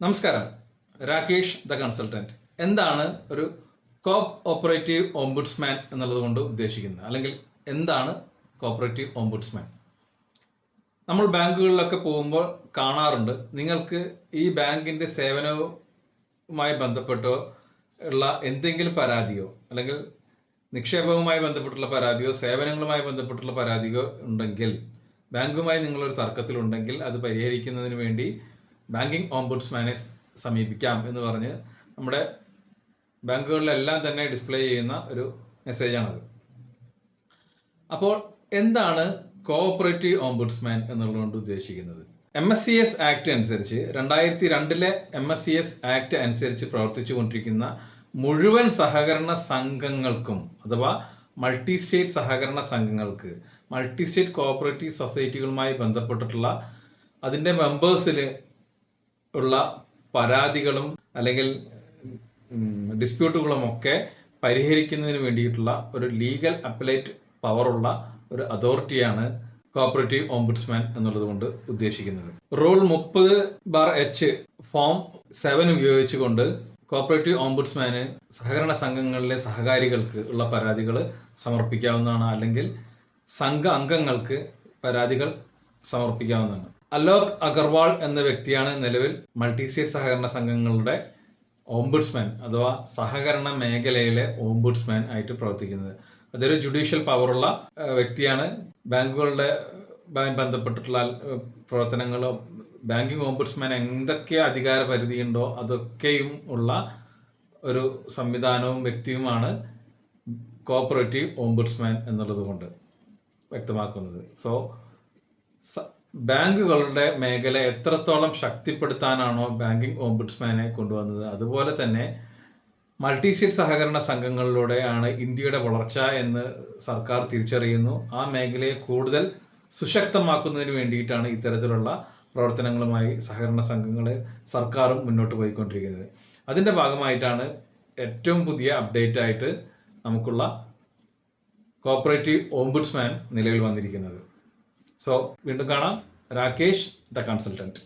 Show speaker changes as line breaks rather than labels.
നമസ്കാരം. Rakesh the consultant. എന്താണ് ഒരു കോഓപ്പറേറ്റീവ് ഓംബുഡ്സ്മാൻ എന്നുള്ളത് കൊണ്ട് ഉദ്ദേശിക്കുന്നത്, അല്ലെങ്കിൽ എന്താണ് കോഓപ്പറേറ്റീവ് ഓംബുഡ്സ്മാൻ? നമ്മൾ ബാങ്കുകളിലൊക്കെ പോകുമ്പോൾ കാണാറുണ്ട്, നിങ്ങൾക്ക് ഈ ബാങ്കിൻ്റെ സേവനവുമായി ബന്ധപ്പെട്ടോ ഉള്ള എന്തെങ്കിലും പരാതിയോ, അല്ലെങ്കിൽ നിക്ഷേപവുമായി ബന്ധപ്പെട്ടുള്ള പരാതിയോ സേവനങ്ങളുമായി ബന്ധപ്പെട്ടുള്ള പരാതിയോ ഉണ്ടെങ്കിൽ, ബാങ്കുമായി നിങ്ങളൊരു തർക്കത്തിലുണ്ടെങ്കിൽ അത് പരിഹരിക്കുന്നതിന് വേണ്ടി ബാങ്കിങ് ഓംബുഡ്സ്മാനെ സമീപിക്കാം എന്ന് പറഞ്ഞ് നമ്മുടെ ബാങ്കുകളിലെല്ലാം തന്നെ ഡിസ്പ്ലേ ചെയ്യുന്ന ഒരു മെസ്സേജാണത്. അപ്പോൾ എന്താണ് കോഓപ്പറേറ്റീവ് ഓംബുഡ്സ്മാൻ എന്നുള്ളതുകൊണ്ട് ഉദ്ദേശിക്കുന്നത്? MSCS ആക്ട് അനുസരിച്ച് 2002 MSCS ആക്ട് അനുസരിച്ച് പ്രവർത്തിച്ചു കൊണ്ടിരിക്കുന്ന മുഴുവൻ സഹകരണ സംഘങ്ങൾക്കും, അഥവാ മൾട്ടി സ്റ്റേറ്റ് സഹകരണ സംഘങ്ങൾക്ക്, മൾട്ടി സ്റ്റേറ്റ് കോഓപ്പറേറ്റീവ് സൊസൈറ്റികളുമായി ബന്ധപ്പെട്ടിട്ടുള്ള അതിൻ്റെ മെമ്പേഴ്സിൽ ഉള്ള പരാതികളും അല്ലെങ്കിൽ ഡിസ്പ്യൂട്ടുകളും ഒക്കെ പരിഹരിക്കുന്നതിന് വേണ്ടിയിട്ടുള്ള ഒരു ലീഗൽ അപ്പലേറ്റ് പവറുള്ള ഒരു അതോറിറ്റിയാണ് കോഓപ്പറേറ്റീവ് ഓംബുഡ്സ്മാൻ എന്നുള്ളത് കൊണ്ട് ഉദ്ദേശിക്കുന്നത്. റൂൾ 30/H ഫോം 7 ഉപയോഗിച്ചുകൊണ്ട് കോഓപ്പറേറ്റീവ് ഓംബുഡ്സ്മാന് സഹകരണ സംഘങ്ങളിലെ സഹകാരികൾക്ക് ഉള്ള പരാതികൾ സമർപ്പിക്കാവുന്നതാണ്, അല്ലെങ്കിൽ സംഘ അംഗങ്ങൾക്ക് പരാതികൾ സമർപ്പിക്കാവുന്നതാണ്. അലോക് അഗർവാൾ എന്ന വ്യക്തിയാണ് നിലവിൽ മൾട്ടി സ്റ്റേറ്റ് സഹകരണ സംഘങ്ങളുടെ ഓംബുഡ്സ്മാൻ അഥവാ സഹകരണ മേഖലയിലെ ഓംബുഡ്സ്മാൻ ആയിട്ട് പ്രവർത്തിക്കുന്നത്. അതൊരു ജുഡീഷ്യൽ പവറുള്ള വ്യക്തിയാണ്. ബാങ്കുകളുടെ ബന്ധപ്പെട്ടിട്ടുള്ള പ്രവർത്തനങ്ങളോ ബാങ്കിങ് ഓംബുഡ്സ്മാൻ എന്തൊക്കെ അധികാര പരിധിയുണ്ടോ അതൊക്കെയും ഉള്ള ഒരു സംവിധാനവും വ്യക്തിയുമാണ് കോഓപ്പറേറ്റീവ് ഓംബുഡ്സ്മാൻ എന്നുള്ളത് കൊണ്ട് വ്യക്തമാക്കുന്നത്. സോ ബാങ്കുകളുടെ മേഖല എത്രത്തോളം ശക്തിപ്പെടുത്താനാണോ ബാങ്കിങ് ഓംബുഡ്സ്മാനെ കൊണ്ടുവന്നത്, അതുപോലെ തന്നെ മൾട്ടി സ്റ്റേറ്റ് സഹകരണ സംഘങ്ങളിലൂടെയാണ് ഇന്ത്യയുടെ വളർച്ച എന്ന് സർക്കാർ തിരിച്ചറിയുന്നു. ആ മേഖലയെ കൂടുതൽ സുശക്തമാക്കുന്നതിന് വേണ്ടിയിട്ടാണ് ഇത്തരത്തിലുള്ള പ്രവർത്തനങ്ങളുമായി സഹകരണ സംഘങ്ങളെ സർക്കാരും മുന്നോട്ട് പോയിക്കൊണ്ടിരിക്കുന്നത്. അതിൻ്റെ ഭാഗമായിട്ടാണ് ഏറ്റവും പുതിയ അപ്ഡേറ്റ് ആയിട്ട് നമുക്കുള്ള കോഓപ്പറേറ്റീവ് ഓംബുഡ്സ്മാൻ നിലവിൽ വന്നിരിക്കുന്നത്. സോ വീണ്ടും കാണാം. Rakesh the consultant.